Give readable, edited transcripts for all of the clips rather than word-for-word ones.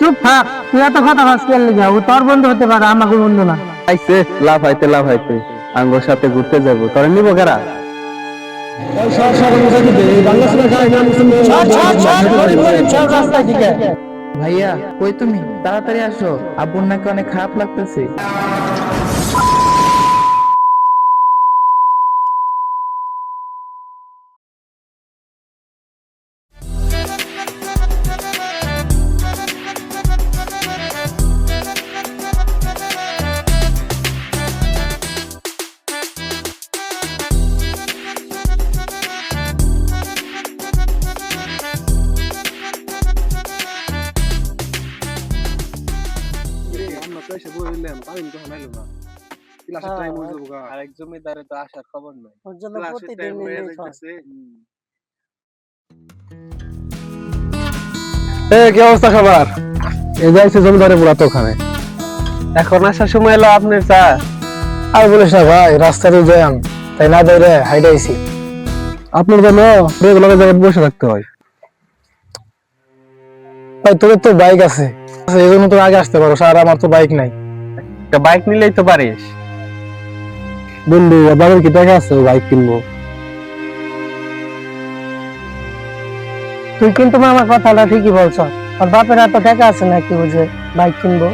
চুপ থাক, তুই এত কথা ভাস কেন লিখা? ও তোর বন্ধু হতে পারে, আমাকে বন্ধু না। আইছে লাভ হাইতে আঙ্গোর সাথে ঘুরতে যাবো, তোরা নিবো কারা? ভাইয়া কই তুমি? তাড়াতাড়ি আসো, আব্বুর নাকি অনেক খারাপ লাগতেছে। আরেক জমিদারে তো আসার খবর নাই। কি অবস্থা খাবার? এই যাইছে জমিদারে পুরা তো ওখানে। এখন আসার সময় এলো আপনার চা। আর বলিস না ভাই, রাস্তাতে জ্যাম, তাই না দৌড়ে হাইডাইছি। আপনার জন্য রেগুলার জায়গায় বসে থাকতে হয়। ভাই তোদের তো বাইক আছে, এই জন্য তো আগে আসতে পারো, আর আমার তো বাইক নাই। একটা বাইক নিলেই তো পারিস। বন্ধু বাবার কি টাকা আছে বাইক কিনবো? তুই কিন্তু আমার কথাটা ঠিকই বলছ, আর বাপের এত টাকা আছে নাকি বুঝে বাইক কিনবো?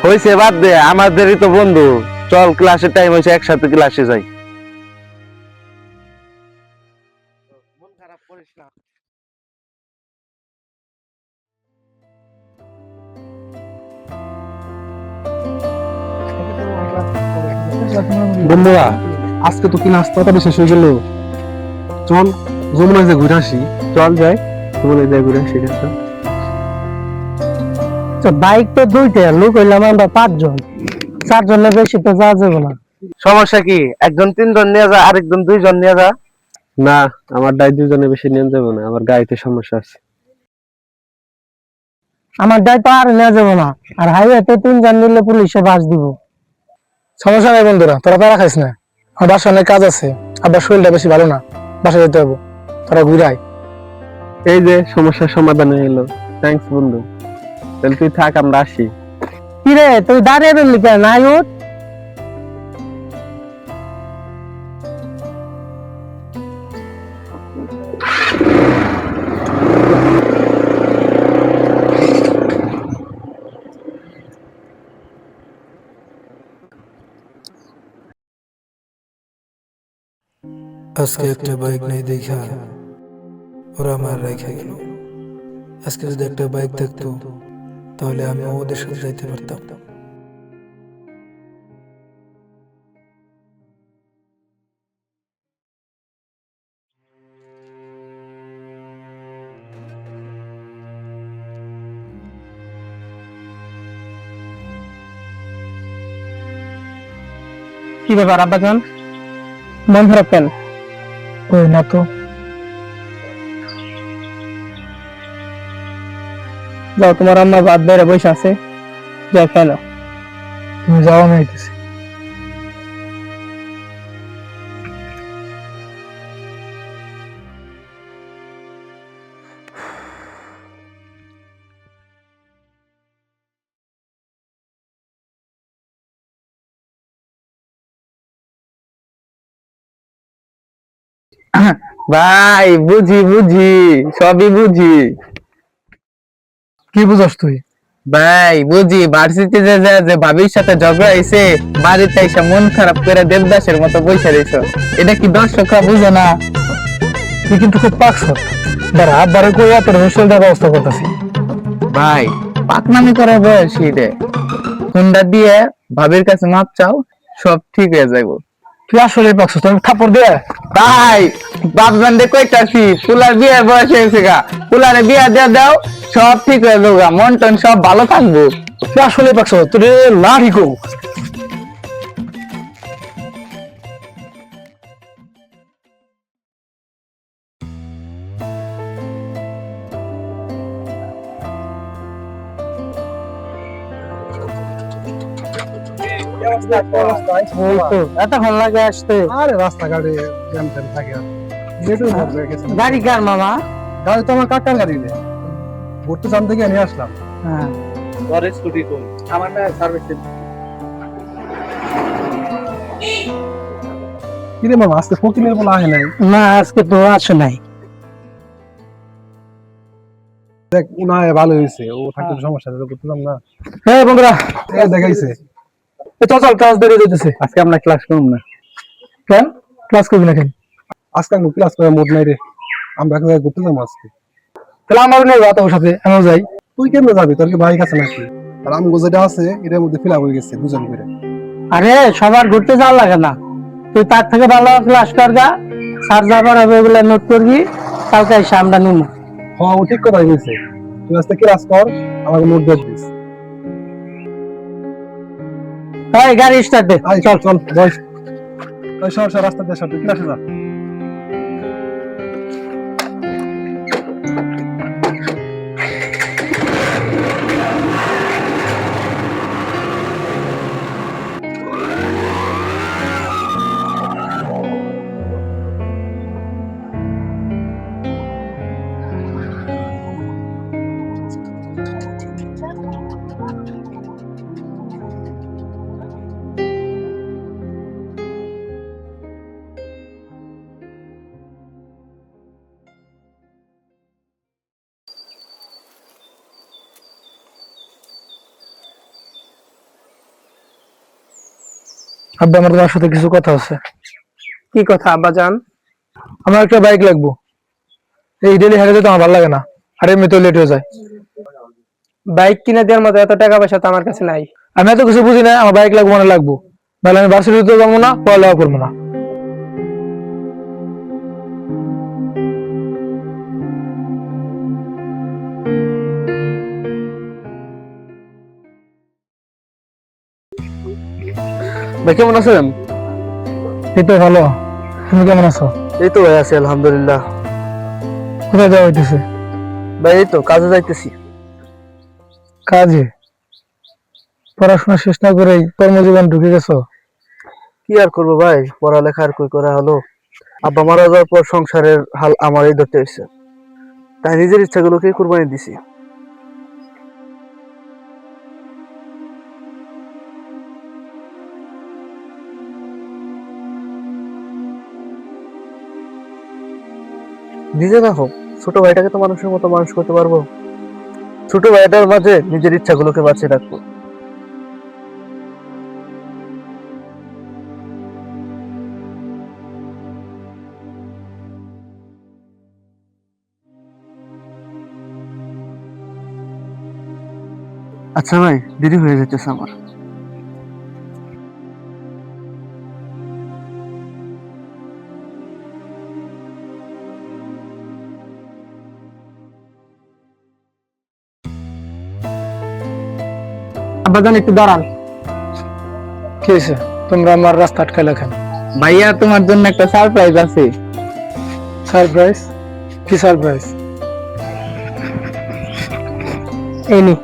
হয়েছে, বাদ দে, আমাদেরই তো বন্ধু। চল, ক্লাসের টাইম হয়েছে, একসাথে ক্লাসে যাই। বন্ধুরা আজকে তো কি নাস্তাটা শেষ হয়ে গেল, চল যমুনায় যে ঘুরে আসি। চল যাই, তোমাদের যাই ঘুরে আসি। বাইক তো দুইটা, লোক হইলাম আমরা 5 জন, 4 জনের বেশি তো যাওয়া যাবে না। সমস্যা কি? একজন 3 জন নিয়ে যা, আরেকজন 2 জন নিয়ে যা। না, আমার দায় 2 জনের বেশি নিয়ে যাবো না, আমার গাড়িতে সমস্যা আছে। আমার দায় তো আর নেওয়া যাবে না, আর হাইওয়েতে 3 জন নিলে পুলিশে বাস দিব। সমস্যা নেই বন্ধুরা, তোরা তারা খাইস না, আমার বাসায় অনেক কাজ আছে, আবার শরীরটা বেশি ভালো না, বাসায় যেতে হবে, তোরা ঘুরে আয়। এই যে সমস্যার সমাধান হয়ে এলো। থ্যাঙ্কস বন্ধু, তাহলে তুই থাক, আমরা আসি। কিরে তুই দাঁড়িয়ে রইলি কেন? নাই উঠ। আজকে একটা বাইক নাই দেখা ওরা আমার রেখে গেল। আজকে যদি একটা বাইক থাকতো তাহলে আমি ওদের সাথে যাইতে পারতাম। কি ব্যাপার আব্বাজান, মন খারাপ কেন? ওই না তো, যাও, তোমার আম্মা ভাত বেড়ে বসে আছে, যাও খেয়ে নাও। তুমি যাও, আমি আইতেছি। ভাই বুঝি সবই বুঝি। কি বুঝাস তুই? ভাই বুঝি, ভার্সিটিতে যে ভাবির সাথে ঝগড়া হয়েছে, বাড়িতে এসে মন খারাপ করে দেবদাসের মতো বসে রয়েছে। এটা কি দর্শকরা বুঝে না? তুই কিন্তু খুব পাকস, দাঁড়া আব্বারে কই তোর হোস্টেলটার ব্যবস্থা করতেছি। ভাই পাকনামি করে বয়সী রে, হুন্ডা দিয়ে ভাবির কাছে মাপ চাও, সব ঠিক হয়ে যাইব। তুই আসলে পাকস, তুমি থাপ্পড় দিয়ে। ভাই বাপজান দে কইতাছি, পুলার বিয়ের বয়স হয়েছে গা, পুলারে বিয়া দিয়ে দাও, সব ঠিক হয়ে যাবো, মন টন সব ভালো থাকবো। তুই আসলে পাকস, তোর লাঠি কো। এতক্ষণ লাগে আসতে? আরে রাস্তাঘাটে জ্যাম ট্যাম থাকে আর। গাড়ি কার মামা? গাড়ি তো আমার কাকার গাড়ি রে। ঘুরতে চান থেকে নিয়ে আসলাম। হ্যাঁ তোর স্কুটি কোন? আমার না সার্ভিসিং। কি রে মামা, আজকে ফকিনের বলা আহে নাই? না আজকে তো আসে নাই। দেখ উনায় ভালো হয়েছে, ও থাকতে তো সমস্যা নেই, করতেলাম না। হ্যাঁ বন্ধুরা, এ দেখাইছে চল চল ক্লাস বেরিয়ে যেতেছে। আজকে আমরা ক্লাস করব না। কেন ক্লাস করবি না কেন? আজকে আমি ক্লাস করে মুড নাই রে, আমরা এক জায়গায় ঘুরতে যাবো আজকে। তাহলে আমারও নেই বাতা ওর সাথে, আমিও যাই। তুই কেমনে যাবি, তোর কি বাইক আছে নাকি? আর আমগো যেটা আছে এটার মধ্যে ফিল আপ হয়ে গেছে দুজন করে। আরে সবার ঘুরতে যাওয়া লাগে না, তুই তার থেকে ভালো ক্লাস কর গা, স্যার যাবার হবে ওগুলো নোট করবি, কালকে এসে আমরা নিব। হ্যাঁ ও ঠিক কথাই বলছে, তুই আজকে ক্লাস কর, আমাকে নোট দিয়ে দিস। তাই গাড়ি স্টার্ট দে। আয় চল চল বস, ওই সর সর রাস্তা দিয়ে সর, তুই ক্লাসে যা। আব্বা আমার তোমার সাথে কিছু কথা আছে। কি কথা আব্বা জান? আমার একটা বাইক লাগবো, এই ডেলি হেঁটে যেতে আমার ভালো লাগে না, আর এমনিতেও লেট হয়ে যায়। বাইক কিনে দেওয়ার মতো এত টাকা পয়সা তো আমার কাছে নাই। আমি এত কিছু বুঝি না, আমার বাইক লাগবো মানে লাগবো, নাহলে আমি ভার্সিটিতে যাবো না, পড়ালেখা করবো না। ভাই কেমন আছেন? এই তো ভালো, তুমি কেমন আছো? এই তো ভাই আছি আলহামদুলিল্লাহ। কোথায় যাওয়া হইতেছে? ভাই এই তো কাজে যাইতেছি। কাজে? পড়াশোনা শেষ না করেই কর্মজীবন ঢুকে গেছো? কি আর করবো ভাই, পড়ালেখা আর কই করা হলো। আব্বা মারা যাওয়ার পর সংসারের হাল আমারই ধরতে হয়েছে, তাই নিজের ইচ্ছাগুলোকে কুরবানি দিছি। নিজে না হোক, ছোট ভাইটাকে তো মানুষের মতো মানুষ করতে পারবো, ছোট ভাইটার মাঝে নিজের ইচ্ছাগুলোকে বাঁচিয়ে রাখবো। আচ্ছা ভাই, দেরি হয়ে যাচ্ছে আমার। আব্বা জান একটু দাঁড়ান। কি হয়েছে, তোমরা আমার রাস্তা আটকাইলা কেন? ভাইয়া তোমার জন্য একটা সারপ্রাইজ আছে। সারপ্রাইজ? কি সারপ্রাইজ? এই নি,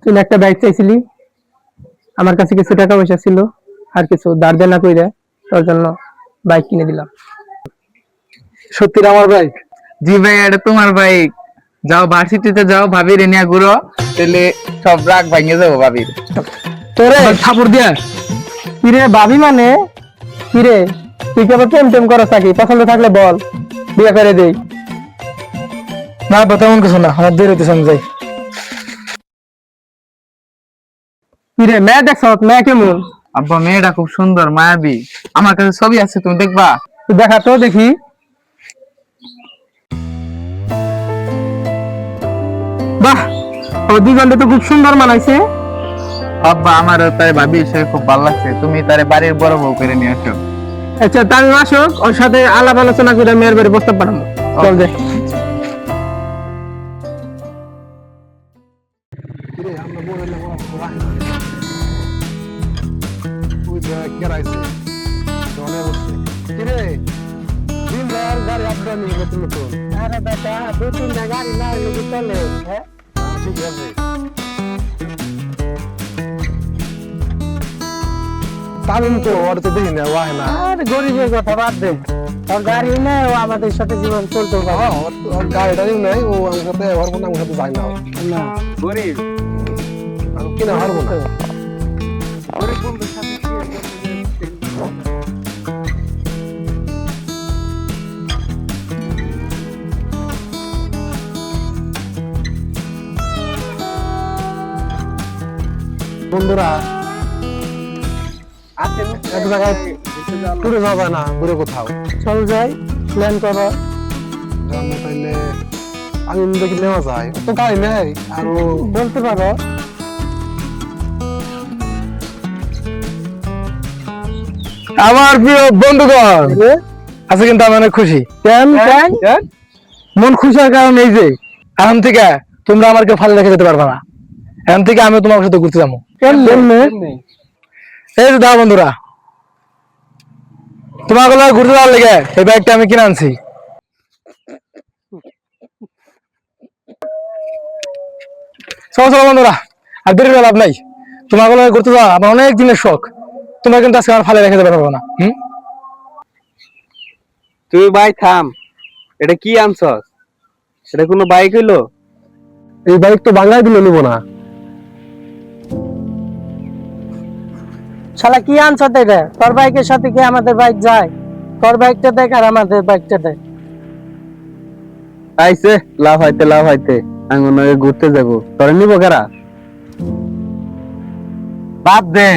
তুই না একটা বাইক চাইছিলি, আমার কাছে কিছু টাকা পয়সা ছিল, আর কিছু ধার দেনা কইরা তোর জন্য বাইক কিনে দিলাম। সত্যি আমার বাইক? জি ভাইয়া, এটা তোমার বাইক। যাও ভার্সিটিতে যাও, ভাবির নিয়ে ঘুরো, তাহলে সব রাগ ভাঙে যাবো ভাবির। তোরে থাপড় দিয়া? কিরে ভাবি মানে কিরে, তুই কি আবার প্রেম করস নাকি? পছন্দ থাকলে বল, বিয়ে করে দেই। না বা তেমন কিছু না, আমার দেরি হইতেছে, আমি যাই। কিরে মেয়ে দেখছ, মেয়ে কেমন? আব্বা মেয়েটা খুব সুন্দর, মায়াবী। আমার কাছে ছবি আছে, তুমি দেখবা? তুই দেখা তো দেখি। বাহ, ও দুজনটা তো খুব সুন্দর মানাইছে। আব্বা আমার তার ভাবি সে খুব ভালো লাগছে, তুমি তারে বাড়ির বড় বউ করে নিয়ে আসো। আচ্ছা তার আসুক, ওর সাথে আলাপ আলোচনা করে মেয়ের বাড়ি প্রস্তাব পাঠাবো। চল দে। আরে বেটা, দু তিনটা গাড়ি না হলে কি চলে? হ্যাঁ ঠিক আছে, তামিম তো ওর তো দেখি না, ওয়াহ না। আর গরিবের কথা বাদ দে, ওর গাড়ি নেই, ও আমাদের সাথে জীবন চলতে পারে ওর গাড়িটাই নাই, ও আমার সাথে ব্যবহার করতে আমার সাথে যায় না। না। গরিব আমি কিনা হারবো না। গরিব বন্ধুর সাথে বন্ধুরা এক জায়গায় টুরে যাওয়া যায় না, দূরে কোথাও চল যাই, প্ল্যান করো। তাইলে আমি দেখি নেওয়া যায়, তো গাড়ি নেই আরো বলতে পারো। আমার প্রিয় বন্ধুগণ আজকে কিন্তু আমি অনেক খুশি। কেন কেন? মন খুশি হওয়ার কারণ এই যে এখন থেকে তোমরা আমাকে ফালে রেখে যেতে পারবে না। এখন থেকে আমি তোমার সাথে ঘুরতে যাবো। এই যে দাও বন্ধুরা, তোমাকে ঘুরতে যাওয়ার লেগে এই বাইকটা আমি কিনে আনছি। চলো চলো বন্ধুরা, আর দেরি করে লাভ নাই। তোমাকে ঘুরতে যাওয়া আমার অনেক দিনের শখ, তোমরা কিন্তু আজকে আমার ফালে রেখে যেতে পারবো না। তুই ভাই থাম, এটা কি আনছস? এটা কোনো বাইক হইলো? এই বাইক তো বাংলায় দিলে নিবো না। শালা কি আনছ রে? তোর বাইকের সাথে কি আমাদের বাইক যায়? তোর বাইকটা দেখ আর আমাদের বাইকটা দেখ। আইছে লাভ হাইতে আঙ্গনে ঘুরতে যাবো, তোরা নিবো কারা? বাদ দে,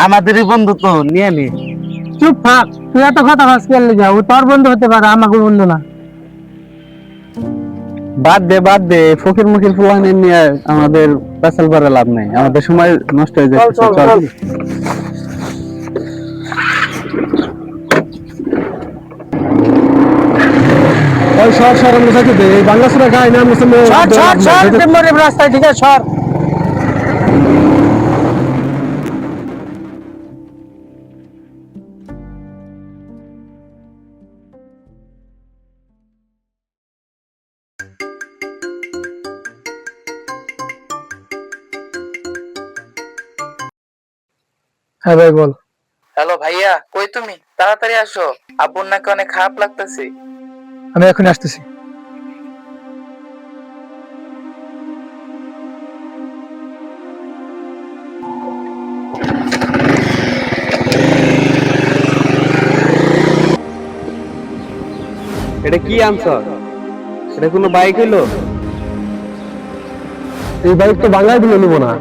আমাদেরই বন্ধু তো, নিয়ে নি। চুপ থাক, তুই এত কথা ভাস করলে যা, ও তোর বন্ধু হতে পারে, আমাকে বন্ধু না। বাদ দে, ফকির মুখির ফুলানে নিয়ে আমাদের পেছাল করে লাভ নাই, আমাদের সময় নষ্ট হয়ে যাচ্ছে। চল ওই সর আমরা যাইতে দে, এই বাংলা সুরা গাই না মুসলমান। রাস্তায় ঠিক আছে, সর। হ্যাঁ ভাই বল। হ্যালো ভাইয়া, কই তুমি? তাড়াতাড়ি আসো, আব্বুর নাকি অনেক খারাপ লাগতেছে। আমি এখন আসতেছি। এটা কি আনছস? এটা কোনো বাইক হইলো? এই বাইক তো বাংলায় দিলে নিবো না।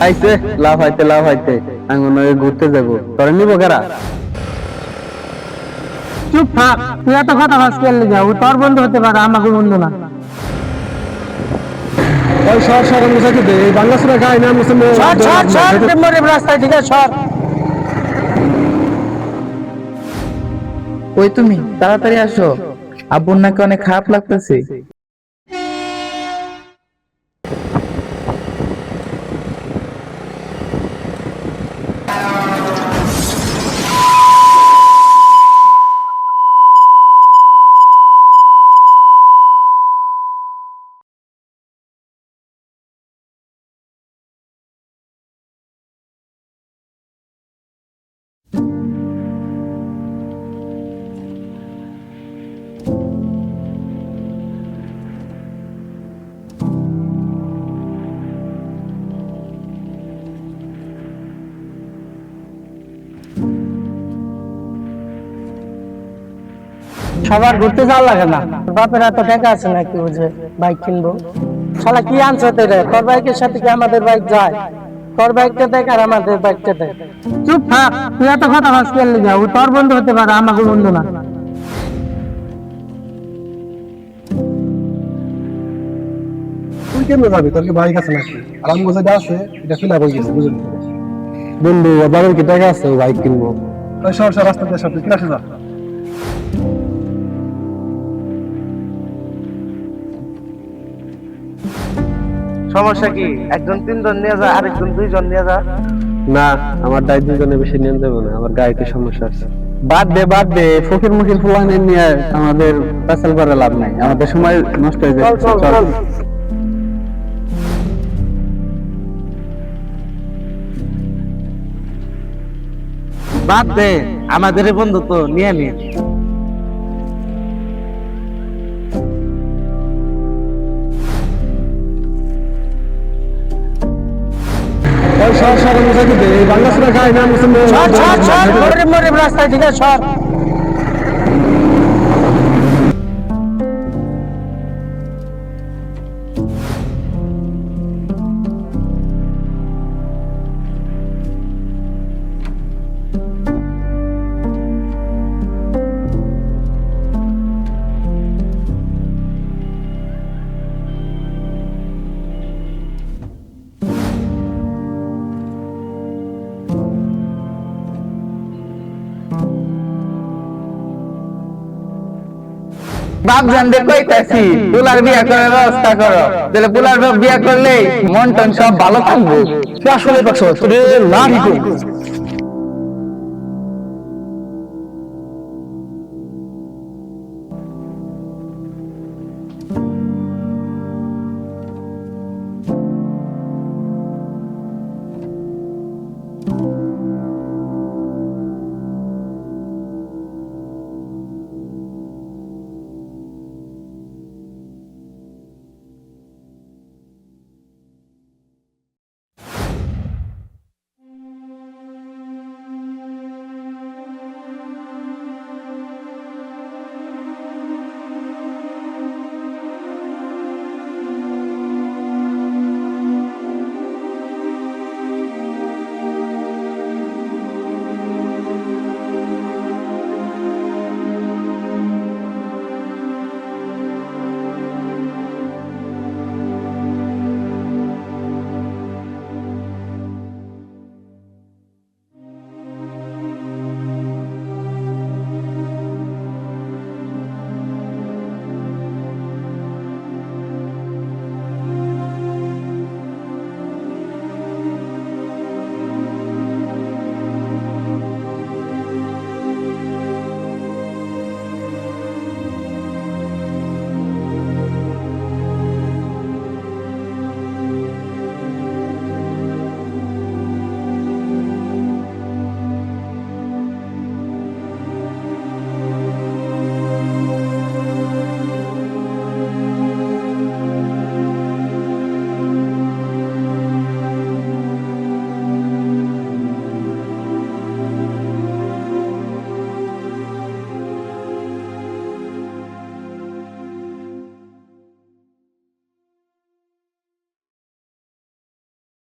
আইছে লাভ হাইতে আঙ্গনে ঘুরতে যাবো, তোরা নিবো কারা? চুপ থাক, তুই এত কথা ভাস করলে যা, ও তোর বন্ধু হতে পারে, আমাকে বন্ধু না। ওই সর আমরা যাইতে দে, এই বাংলা সুরা গাই না মুসলমান। রাস্তায় ঠিক আছে, সর। কই তুমি? তাড়াতাড়ি আসো, আব্বুর নাকি অনেক খারাপ লাগতেছে। সবার ঘুরতে যাওয়া লাগে না, তোর বাপের এত টাকা আছে নাকি ও যে বাইক কিনবো? শালা কি আনছো রে? তোর বাইকের সাথে কি আমাদের বাইক যায়? তোর বাইকটা দেখ আর আমাদের বাইকটা দেখ। চুপ থাক, তুই এত কথা ভাস করলে যা, ও তোর বন্ধু হতে পারে, আমাকে বন্ধু না। তুই কেমনে যাবি? তোর কি বাইক আছে নাকি? আর আমি যেটা আছে এটা ফিলা হয়ে গেছে, বুঝলি? বন্ধু বাবার কি টাকা আছে বাইক কিনবো? ওই সর রাস্তা দিয়ে সব কিনা যা। সমস্যা কি? একজন 3 জন নিয়ে যা, আরেকজন 2 জন নিয়ে যা। না, আমার দায় দুজনে বেশি নিয়ে যাবো না, আমার গাড়িতে সমস্যা আছে। বাদ দে, ফকির মুখির ফুলানে নিয়ে আমাদের পেছাল করে লাভ নাই, আমাদের সময় নষ্ট হয়ে যাচ্ছে। চল বাদ দে, আমাদের বন্ধু তো নিয়ে নিয়ে ওই সর সর মুসা কি দে বাংলা সুরা খাই না মুসলিম সর সর সর গরিব মরিব রাস্তায় ঠিক আছে সর বাপ জানতে কইতাছি পোলার বিয়া করার ব্যবস্থা করো, তাহলে পোলার বিয়া করলে মন টন সব ভালো থাকবো। তুই আসলে পাচ্ছ তোরে লাভই করবি